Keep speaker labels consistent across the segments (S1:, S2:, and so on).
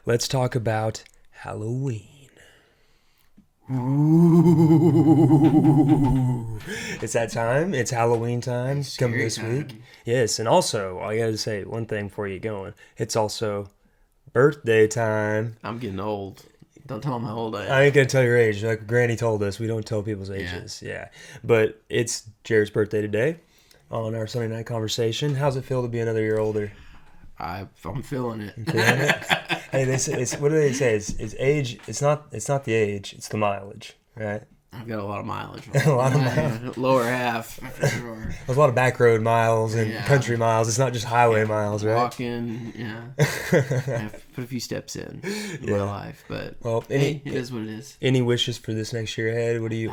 S1: Let's talk about Halloween.
S2: Ooh.
S1: It's that time. It's Halloween time.
S2: It's
S1: Coming
S2: scary
S1: this
S2: time.
S1: week. Yes, and also, I gotta say one thing before you get going. It's also birthday time.
S2: I'm getting old. Don't tell them how old I am.
S1: I ain't gonna tell your age. Like Granny told us, we don't tell people's ages. Yeah. But it's Jared's birthday today on our Sunday night conversation. How's it feel to be another year older?
S2: I'm feeling it.
S1: Feeling it? Hey, they say, what do they say? It's age. It's not the age. It's the mileage, right?
S2: I've got a lot of mileage.
S1: A lot of miles.
S2: Lower half, for sure.
S1: There's a lot of back road miles and
S2: Yeah.
S1: country miles. It's not just highway miles, right?
S2: Walking, yeah. I have to put a few steps in my life, but
S1: Well,
S2: it is what it is.
S1: Any wishes for this next year ahead? What do you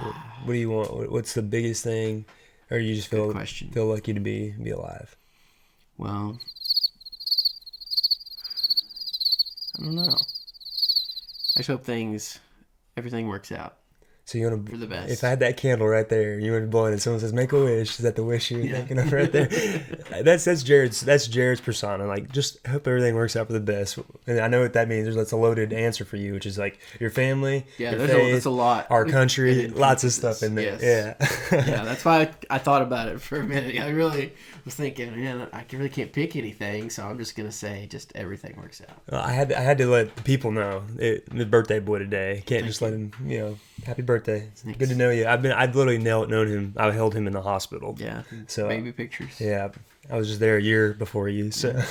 S1: want? What's the biggest thing? Or you just feel lucky to be alive?
S2: Well, I don't know. I just hope everything works out.
S1: So you want
S2: for the best.
S1: If I had that candle right there, you want to blow it, and someone says, "Make a wish." Is that the wish you're thinking of right there? That's Jared's persona. Like, just hope everything works out for the best. And I know what that means. That's a loaded answer for you, which is like your family, your faith,
S2: that's a lot.
S1: our country, lots of stuff in there.
S2: Yes.
S1: Yeah.
S2: Yeah, that's why I thought about it for a minute. I really was thinking, man, I really can't pick anything, so I'm just gonna say, just everything works out.
S1: Well, I had to let the people know the birthday boy today. Can't just let him, happy birthday. It's good to know you. I've literally known him. I held him in the hospital.
S2: Yeah.
S1: So
S2: baby pictures.
S1: Yeah. I was just there a year before you. So,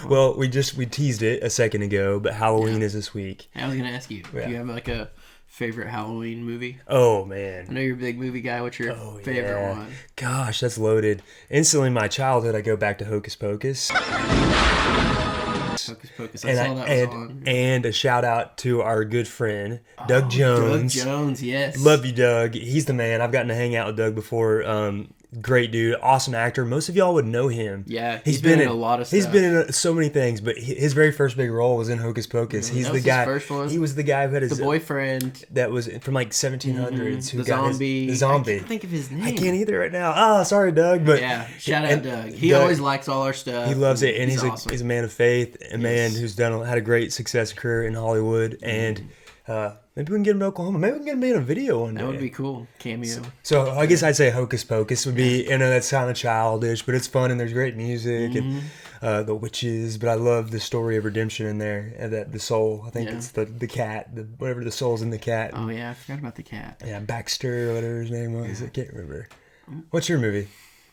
S1: well, we teased it a second ago, but Halloween is this week.
S2: I was gonna ask you, do you have like a favorite Halloween movie?
S1: Oh man,
S2: I know you're a big movie guy. What's your favorite one?
S1: Gosh, that's loaded. Instantly, my childhood, I go back to Hocus Pocus.
S2: Hocus Pocus. I saw that was on.
S1: And a shout out to our good friend Doug Jones.
S2: Doug Jones, yes.
S1: Love you, Doug. He's the man. I've gotten to hang out with Doug before. Great dude, awesome actor. Most of y'all would know him.
S2: Yeah, he's been in a lot of stuff.
S1: He's been in so many things, but his very first big role was in Hocus Pocus. He's the guy.
S2: His first one.
S1: He was the guy who had his
S2: boyfriend
S1: that was from like 1700s. Who
S2: the
S1: got
S2: zombie.
S1: The zombie.
S2: I can't think of his name.
S1: I can't either right now. Oh, sorry, Doug. But
S2: yeah, shout out Doug. He always likes all our stuff.
S1: He loves it, and he's
S2: awesome.
S1: He's a man of faith, a man who's had a great success career in Hollywood, and. Maybe we can get him to Oklahoma. Maybe we can get him in a video one day.
S2: That would be cool. Cameo.
S1: So I guess I'd say Hocus Pocus would be, that's kind of childish, but it's fun and there's great music and the witches. But I love the story of redemption in there and that the soul. I think it's the cat, whatever the soul's in the cat.
S2: Oh yeah, I forgot about the cat.
S1: Yeah, Baxter or whatever his name was. I can't remember. What's your movie?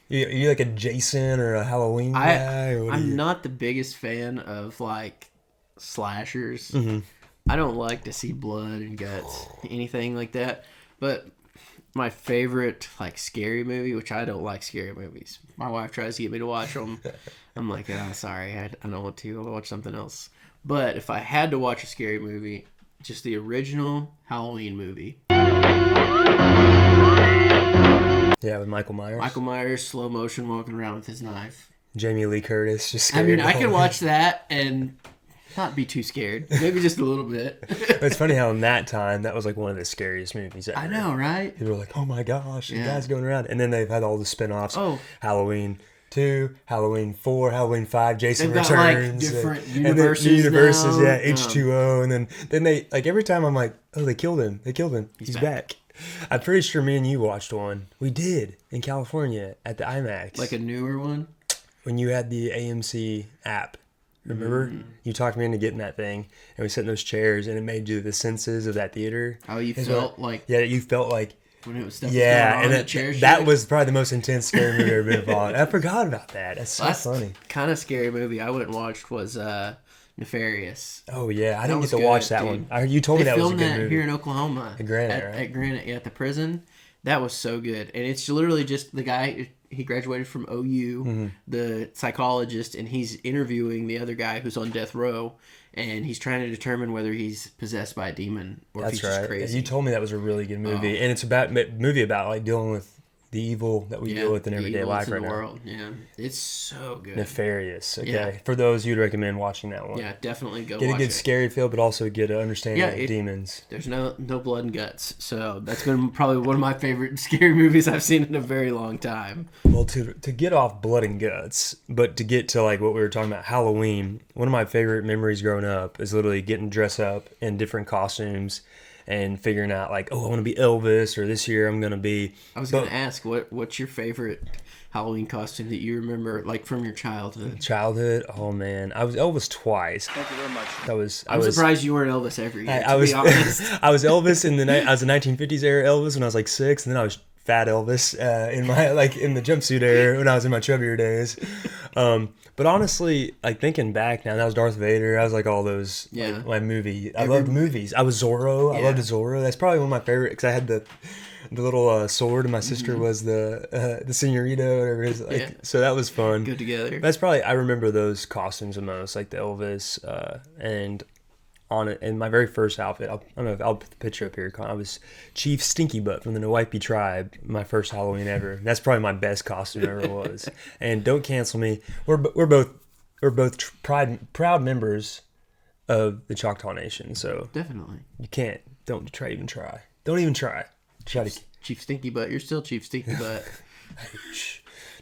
S1: You like a Jason or a Halloween guy? Or
S2: I'm not the biggest fan of like slashers.
S1: Mm-hmm.
S2: I don't like to see blood and guts, anything like that. But my favorite like scary movie, which I don't like scary movies. My wife tries to get me to watch them. I'm like, oh, sorry, I don't want to. I'll watch something else. But if I had to watch a scary movie, just the original Halloween movie.
S1: Yeah, with Michael Myers.
S2: Michael Myers, slow motion, walking around with his knife.
S1: Jamie Lee Curtis, just
S2: scared. I mean, I could watch that and not be too scared. Maybe just a little bit.
S1: It's funny how in that time, that was like one of the scariest movies ever.
S2: I know, right?
S1: People were like, oh my gosh, the guy's going around. And then they've had all the spin-offs.
S2: Oh.
S1: Halloween 2, Halloween 4, Halloween 5, Jason
S2: They've
S1: Returns.
S2: Like different
S1: and
S2: universes
S1: then universes,
S2: now.
S1: H2O. And then they, like every time I'm like, oh, they killed him. He's back. I'm pretty sure me and you watched one. We did in California at the IMAX.
S2: Like a newer one?
S1: When you had the AMC app. Remember? You talked me into getting that thing, and we sat in those chairs, and it made you the senses of that theater.
S2: Oh, you felt like...
S1: Yeah, you felt like...
S2: When it was stuff was going on,
S1: and that was probably the most intense scary movie I've ever been involved in. I forgot about that. That's so funny.
S2: Kind of scary movie I went and watched was Nefarious.
S1: Oh, yeah. I didn't get to watch that one. You told me that was a good movie.
S2: They filmed that here in Oklahoma.
S1: At Granite, right?
S2: At Granite, at the prison. That was so good. And it's literally just the guy... He graduated from OU, the psychologist, and he's interviewing the other guy who's on death row, and he's trying to determine whether he's possessed by a demon or if he's just crazy.
S1: You told me that was a really good movie, and it's about like dealing with the evil that we deal with in everyday life right now.
S2: World. Yeah, it's so good.
S1: Nefarious. Okay,
S2: Yeah.
S1: for those, you'd recommend watching that one.
S2: Yeah, definitely go
S1: Get
S2: watch
S1: a good
S2: it.
S1: scary feel, but also get an understanding of demons.
S2: There's no blood and guts, so that's been probably one of my favorite scary movies I've seen in a very long time.
S1: Well, to get off blood and guts, but to get to like what we were talking about, Halloween, one of my favorite memories growing up is literally getting dressed up in different costumes and figuring out like, oh, I want to be Elvis, or this year I'm going to be...
S2: I was going to ask, what's your favorite Halloween costume that you remember, like, from your childhood?
S1: Oh, man. I was Elvis twice.
S3: Thank you very much.
S2: I'm surprised you weren't Elvis every year,
S1: I was,
S2: be honest.
S1: I was Elvis I was a 1950s era Elvis when I was like 6, and then I was fat Elvis in the jumpsuit era when I was in my chubbier days. But honestly, like thinking back now, that was Darth Vader. I was like all those, like, my movie. I loved movies. I was Zorro. I loved Zorro. That's probably one of my favorite because I had the little sword, and my sister was the senorita, whatever it is. Like, so that was fun.
S2: Good together.
S1: That's probably, I remember those costumes the most, like the Elvis, and on it. And my very first outfit, I'll put the picture up here. I was Chief Stinky Butt from the Nowipe tribe. My first Halloween ever. That's probably my best costume ever was. And don't cancel me. We're both proud members of the Choctaw Nation. So
S2: definitely,
S1: you can't. Don't even try. Don't even try.
S2: Chief Stinky Butt. You're still Chief Stinky Butt.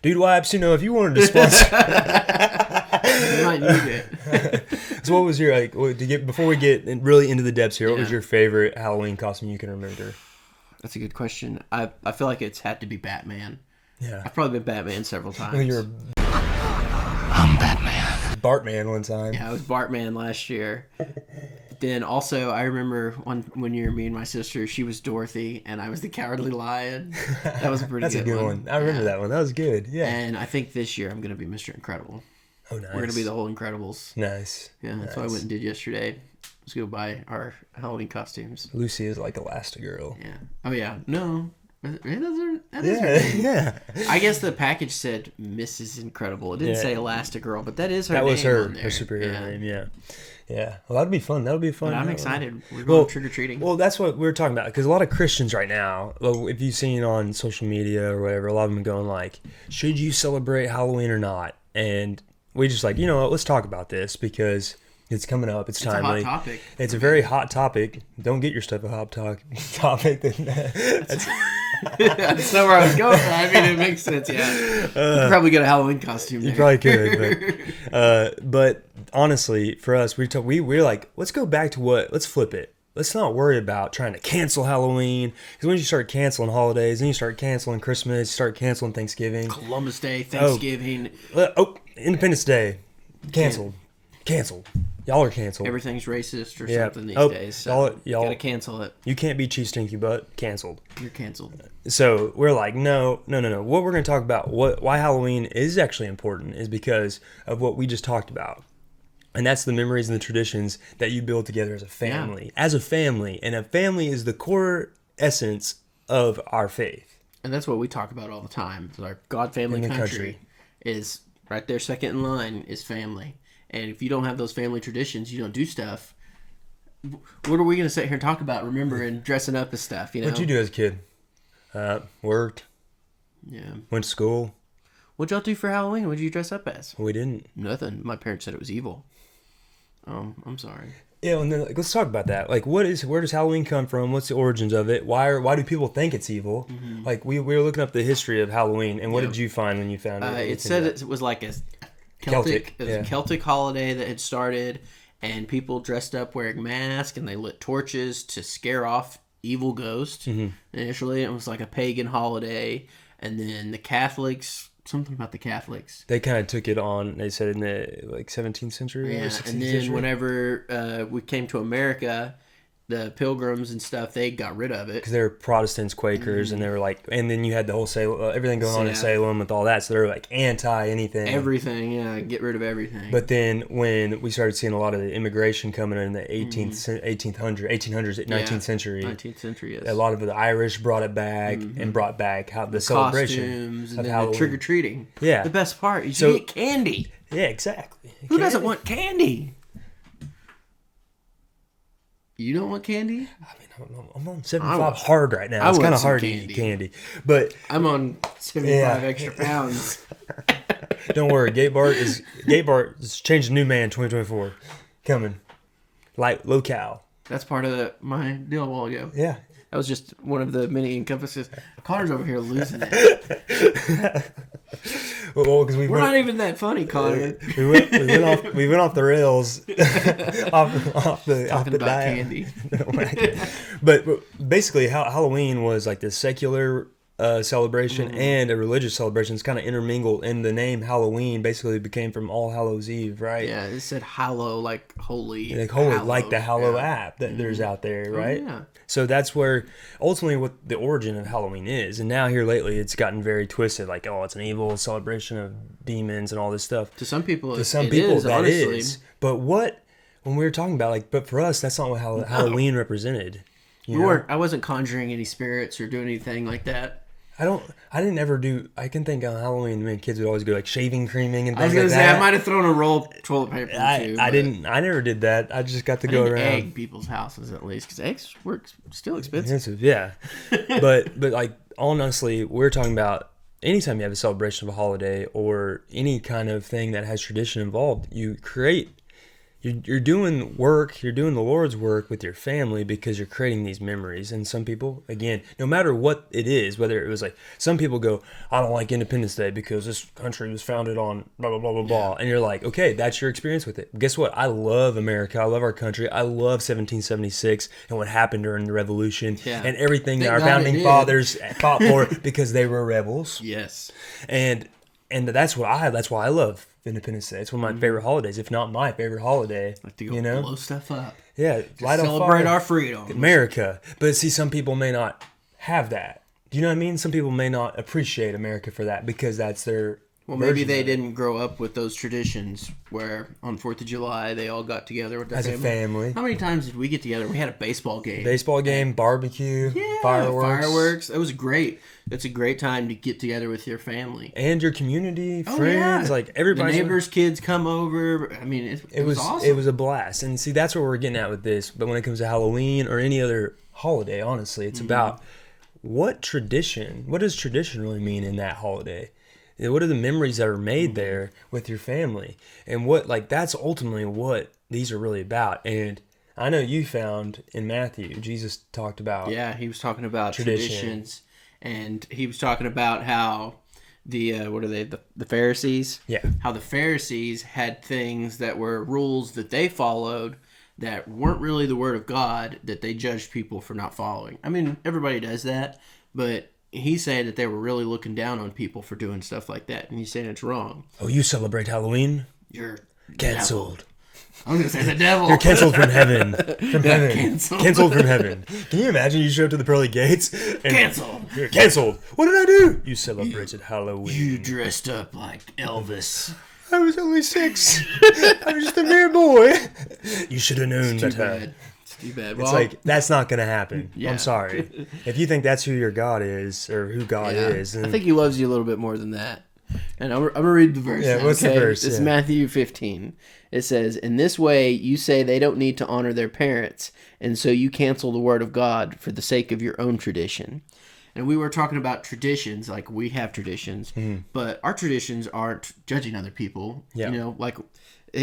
S1: Dude Wipes, if you wanted to sponsor,
S2: you might need it.
S1: So what was your, before we get really into the depths here, what was your favorite Halloween costume you can remember?
S2: That's a good question. I feel like it's had to be Batman.
S1: Yeah.
S2: I've probably been Batman several times.
S1: I'm Batman. Bartman one time.
S2: Yeah, I was Bartman last year. Then also, I remember one year, me and my sister, she was Dorothy, and I was the Cowardly Lion. That was a pretty
S1: That's a good one. I remember that one. That was good. Yeah.
S2: And I think this year I'm going to be Mr. Incredible.
S1: Oh, nice.
S2: We're going to be the whole Incredibles.
S1: Nice.
S2: Yeah, that's what I went and did yesterday. Let's go buy our Halloween costumes.
S1: Lucy is like Elastigirl.
S2: Yeah. Oh, yeah. No. That
S1: is yeah.
S2: I guess the package said Mrs. Incredible. It didn't say Elastigirl, but that is her name.
S1: That was her superhero name, yeah. Yeah. Well, that'd be fun. That'll be fun.
S2: But I'm excited. We're going trick-or-treating.
S1: Well, that's what we're talking about. Because a lot of Christians right now, if you've seen on social media or whatever, a lot of them going like, should you celebrate Halloween or not? And we just like, let's talk about this because it's coming up. It's timely.
S2: It's a hot topic.
S1: It's a very hot topic. Don't get your stuff a hot topic. That's
S2: not where I was going. I mean, it makes sense, yeah. You could probably get a Halloween costume there.
S1: You probably could. But honestly, for us, we're like, let's go back to let's flip it. Let's not worry about trying to cancel Halloween. Because once you start canceling holidays, then you start canceling Christmas, you start canceling Thanksgiving.
S2: Columbus Day, Thanksgiving.
S1: Independence Day. Canceled. Y'all are canceled.
S2: Everything's racist or something these days. So y'all gotta cancel it.
S1: You can't be Chief Stinky Butt. Canceled.
S2: You're canceled.
S1: So we're like, no. What we're going to talk about, why Halloween is actually important, is because of what we just talked about. And that's the memories and the traditions that you build together as a family. Yeah. As a family. And a family is the core essence of our faith.
S2: And that's what we talk about all the time. Our God, family, country is right there, second in line, is family. And if you don't have those family traditions, you don't do stuff. What are we going to sit here and talk about? Remembering dressing up as stuff,
S1: What'd you do as a kid? Worked.
S2: Yeah.
S1: Went to school.
S2: What'd y'all do for Halloween? What'd you dress up as?
S1: We didn't.
S2: Nothing. My parents said it was evil. I'm sorry.
S1: Yeah, and then let's talk about that. Like, where does Halloween come from? What's the origins of it? Why do people think it's evil? Mm-hmm. Like, we were looking up the history of Halloween, and what did you find when you found it?
S2: It said it was like a Celtic holiday that had started, and people dressed up wearing masks, and they lit torches to scare off evil ghosts. Mm-hmm. Initially, it was like a pagan holiday, and then the Catholics. Something about the Catholics.
S1: They kind of took it on. They said in the 17th century.
S2: Yeah,
S1: or 16th
S2: and then
S1: century.
S2: Whenever we came to America, the Pilgrims and stuff, they got rid of it
S1: because they were Protestants, Quakers, and they were like. And then you had the whole everything going on in Salem with all that, so they were like anti anything.
S2: Everything, yeah, get rid of everything.
S1: But then when we started seeing a lot of the immigration coming in the 1800s, 19th century,
S2: 19th century, yes.
S1: A lot of the Irish brought it back and brought back the celebration
S2: costumes, and then the trick or treating.
S1: Yeah,
S2: the best part is you get candy.
S1: Yeah, exactly.
S2: Who doesn't want candy? You don't want candy?
S1: I mean, I'm on 75 hard right now. It's kind of hard to eat candy. But
S2: I'm on 75 extra pounds.
S1: Don't worry, Gate Bart is changed the new man 2024. Coming. Low cal.
S2: That's part of my deal a while ago.
S1: Yeah.
S2: That was just one of the many encompasses. Connor's over here losing it.
S1: Well, because
S2: we're not even that funny, Connor.
S1: We went off the rails, off the diet.
S2: Candy.
S1: But basically, Halloween was like this secular celebration and a religious celebration. It's kind of intermingled, and the name Halloween basically became from All Hallows Eve, right?
S2: Yeah, it said hallow, like holy.
S1: Like holy, like the Hallow app that there's out there, right?
S2: Oh, yeah.
S1: So that's where ultimately what the origin of Halloween is. And now here lately, it's gotten very twisted. Like, oh, it's an evil celebration of demons and all this stuff.
S2: To some people,
S1: that is. But when we were talking about, but for us, that's not what Halloween represented.
S2: I wasn't conjuring any spirits or doing anything like that.
S1: I didn't ever do. I can think on Halloween, man, kids would always go like shaving creaming and things
S2: I was gonna
S1: like
S2: say
S1: that.
S2: I might have thrown a roll of toilet paper.
S1: I never did that. I just got to go around
S2: egg people's houses at least because eggs were still expensive.
S1: Yeah. but like honestly, we're talking about anytime you have a celebration of a holiday or any kind of thing that has tradition involved, you're doing work, you're doing the Lord's work with your family because you're creating these memories. And some people, again, no matter what it is, whether it was like, some people go, I don't like Independence Day because this country was founded on blah, blah, blah, blah, blah. And you're like, okay, that's your experience with it. Guess what? I love America. I love our country. I love 1776 and what happened during the Revolution and everything that our founding fathers fought for because they were rebels.
S2: Yes.
S1: And that's why I love Independence Day. It's one of my favorite holidays, if not my favorite holiday.
S2: Like to go blow stuff up.
S1: Yeah,
S2: celebrate our freedom,
S1: America. But see, some people may not have that. Do you know what I mean? Some people may not appreciate America for that because that's their.
S2: Well, maybe they didn't grow up with those traditions where on 4th of July they all got together with their
S1: family. As a family.
S2: How many times did we get together? We had a baseball game.
S1: Barbecue, fireworks.
S2: It was great. It's a great time to get together with your family.
S1: And your community, friends, like everybody.
S2: The neighbors' kids come over. I mean, it was awesome.
S1: It was a blast. And see, that's what we're getting at with this. But when it comes to Halloween or any other holiday, honestly, it's about what does tradition really mean in that holiday? What are the memories that are made there with your family? And that's ultimately what these are really about. And I know you found in Matthew, Jesus talked about.
S2: Yeah, he was talking about traditions. And he was talking about how the Pharisees?
S1: Yeah.
S2: How the Pharisees had things that were rules that they followed that weren't really the word of God that they judged people for not following. I mean, everybody does that, but he's saying that they were really looking down on people for doing stuff like that, and he's saying it's wrong.
S1: Oh, you celebrate Halloween?
S2: You're
S1: canceled.
S2: I'm going to say the devil.
S1: You're canceled from heaven. Canceled from heaven. Can you imagine you show up to the pearly gates? And
S2: canceled.
S1: You're canceled. What did I do? You celebrated Halloween.
S2: You dressed up like Elvis.
S1: I was only 6. I was just a mere boy. You should have known better.
S2: It's too bad.
S1: It's like, that's not going to happen. Yeah. I'm sorry. If you think that's who your God is, or who God is. Then...
S2: I think he loves you a little bit more than that. And I'm going to read the verse.
S1: Yeah, what's the verse?
S2: It's Matthew 15. It says, in this way you say they don't need to honor their parents, and so you cancel the word of God for the sake of your own tradition. And we were talking about traditions, like we have traditions, but our traditions aren't judging other people.
S1: Yeah.
S2: You know, like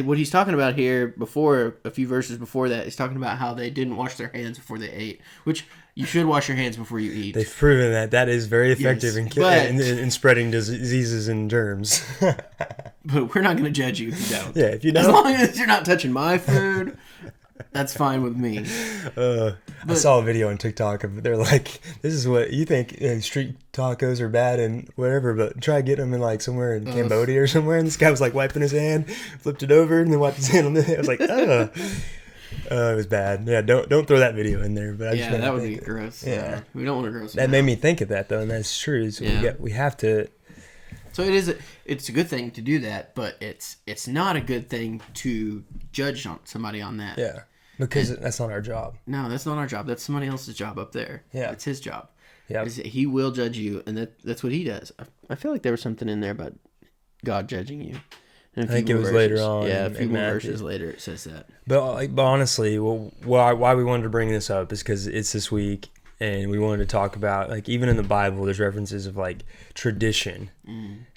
S2: what he's talking about here before, a few verses before that, he's talking about how they didn't wash their hands before they ate, which you should wash your hands before you eat.
S1: They've proven that is very effective in spreading diseases and germs.
S2: But we're not going to judge you if you don't.
S1: Yeah, if you don't.
S2: As long as you're not touching my food, that's fine with me.
S1: I saw a video on TikTok of they're like, this is what you think street tacos are bad and whatever, but try getting them in like somewhere in Cambodia or somewhere. And this guy was like wiping his hand, flipped it over, and then wiped his hand on it. I was like, it was bad. Yeah, don't throw that video in there. But
S2: that would be gross.
S1: Yeah,
S2: we don't want to gross.
S1: That made me think of that though, and that's true. So we have to.
S2: So it's a good thing to do that, but it's not a good thing to judge somebody on that.
S1: Yeah, because that's not our job.
S2: No, that's not our job. That's somebody else's job up there.
S1: Yeah,
S2: it's his job.
S1: Yeah,
S2: he will judge you, and that's what he does. I feel like there was something in there about God judging you. And a
S1: I think
S2: few
S1: it was
S2: more
S1: later
S2: verses.
S1: on.
S2: Yeah, a
S1: in
S2: few more
S1: Matthew.
S2: verses later it says that.
S1: But honestly, why we wanted to bring this up is because it's this week, and we wanted to talk about, like, even in the Bible, there's references of, like, tradition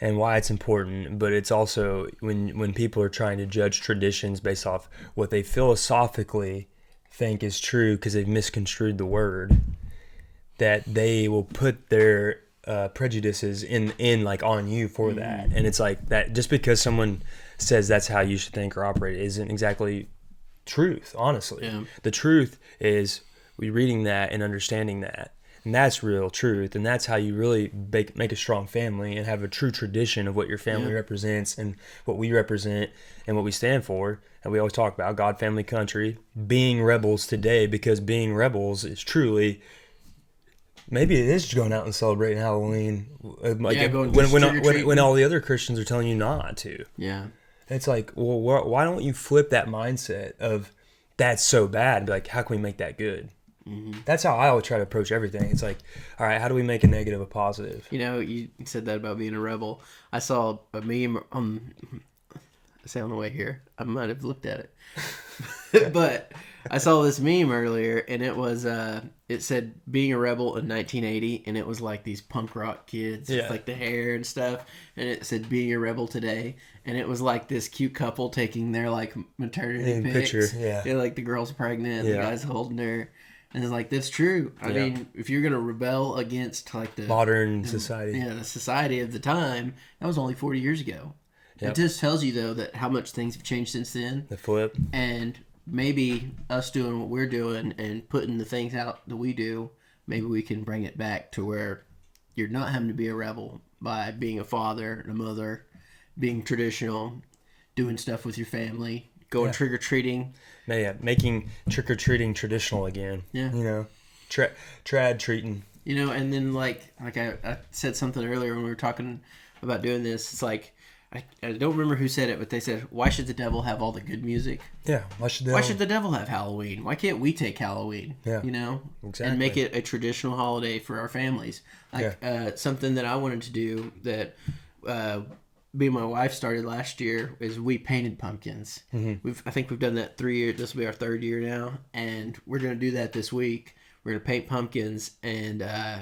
S1: and why it's important. But it's also when people are trying to judge traditions based off what they philosophically think is true because they've misconstrued the word, that they will put their prejudices in like on you for that. And it's like that just because someone says that's how you should think or operate isn't exactly truth, honestly.
S2: Yeah.
S1: The truth is we reading that and understanding that, and that's real truth, and that's how you really make a strong family and have a true tradition of what your family represents and what we represent and what we stand for. And we always talk about God, family, country, being rebels today, because being rebels is truly, maybe it is going out and celebrating Halloween, like
S2: going
S1: when all the other Christians are telling you not to.
S2: Yeah.
S1: It's like, well, why don't you flip that mindset of that's so bad? Be like, how can we make that good? That's how I would try to approach everything. It's like, all right, how do we make a negative a positive?
S2: You know, you said that about being a rebel. I saw a meme say on the way here. I might have looked at it. But I saw this meme earlier, and it was it said being a rebel in 1980, and it was like these punk rock kids with like the hair and stuff, and it said being a rebel today, and it was like this cute couple taking their like maternity pics.
S1: Yeah.
S2: Like the girl's pregnant, and the guy's holding her. And it's like, that's true. I mean, if you're going to rebel against like the
S1: modern society.
S2: Yeah, the society of the time, that was only 40 years ago. It just tells you, though, that how much things have changed since then.
S1: The flip.
S2: And maybe us doing what we're doing and putting the things out that we do, maybe we can bring it back to where you're not having to be a rebel by being a father and a mother, being traditional, doing stuff with your family, going trick-or-treating.
S1: Yeah, making trick-or-treating traditional again.
S2: Yeah.
S1: You know, trad treating.
S2: You know, and then like I said something earlier when we were talking about doing this. It's like, I don't remember who said it, but they said, why should the devil have all the good music?
S1: Yeah, why should
S2: the devil have Halloween? Why can't we take Halloween?
S1: Yeah,
S2: you know,
S1: exactly.
S2: And make it a traditional holiday for our families. Like something that I wanted to do that me and my wife started last year is we painted pumpkins. I think we've done that 3 years. This will be our third year now, and we're gonna do that this week. We're gonna paint pumpkins, and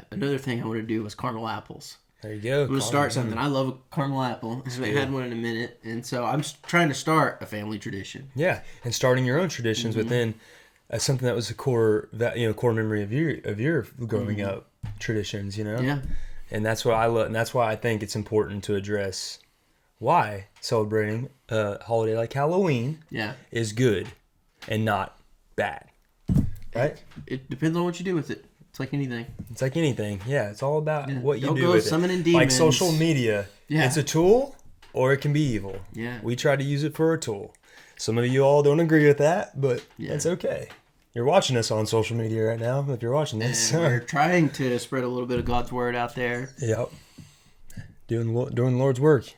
S2: another thing I want to do was caramel apples.
S1: There you go.
S2: I'm going to start something. I love a caramel apple. I haven't had one in a minute. And so I'm trying to start a family tradition.
S1: Yeah, and starting your own traditions within something that was a core memory of your growing up traditions, you know?
S2: Yeah.
S1: And that's what I love. And that's why I think it's important to address why celebrating a holiday like Halloween is good and not bad. Right?
S2: It depends on what you do with it. It's like anything.
S1: It's like anything. Yeah, it's all about what you
S2: Don't
S1: do
S2: go
S1: with
S2: summoning
S1: it.
S2: demons.
S1: Like social media.
S2: Yeah.
S1: It's a tool or it can be evil.
S2: Yeah.
S1: We try to use it for a tool. Some of you all don't agree with that, but it's okay. You're watching us on social media right now, if you're watching this.
S2: And we're trying to spread a little bit of God's word out there.
S1: Yep. Doing the Lord's work.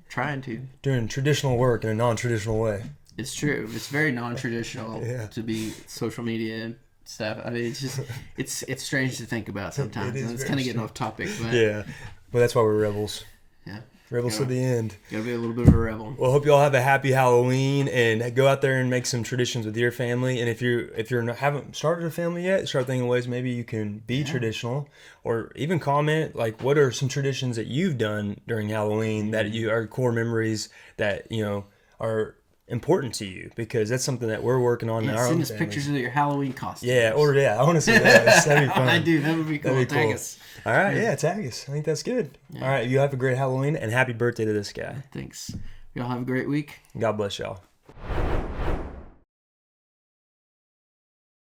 S2: Trying to.
S1: Doing traditional work in a non-traditional way.
S2: It's true. It's very non-traditional to be social media stuff. I mean, it's just it's strange to think about sometimes. It's kind of getting off topic, but
S1: but that's why we're rebels.
S2: Yeah,
S1: rebels to the end.
S2: Gotta be a little bit of a rebel.
S1: Well, hope you all have a happy Halloween and go out there and make some traditions with your family. And if you haven't started a family yet, start thinking ways maybe you can be traditional, or even comment like what are some traditions that you've done during Halloween that you are core memories that are important to you, because that's something that we're working on in our own
S2: Send us
S1: families.
S2: pictures of your Halloween costumes.
S1: I want to see that. That'd be fun.
S2: I do. That would be cool.
S1: That'd be
S2: Tag
S1: cool.
S2: us.
S1: All right, tag us. I think that's good. All right, you have a great Halloween and happy birthday to this guy.
S2: Thanks. Y'all have a great week.
S1: God bless y'all.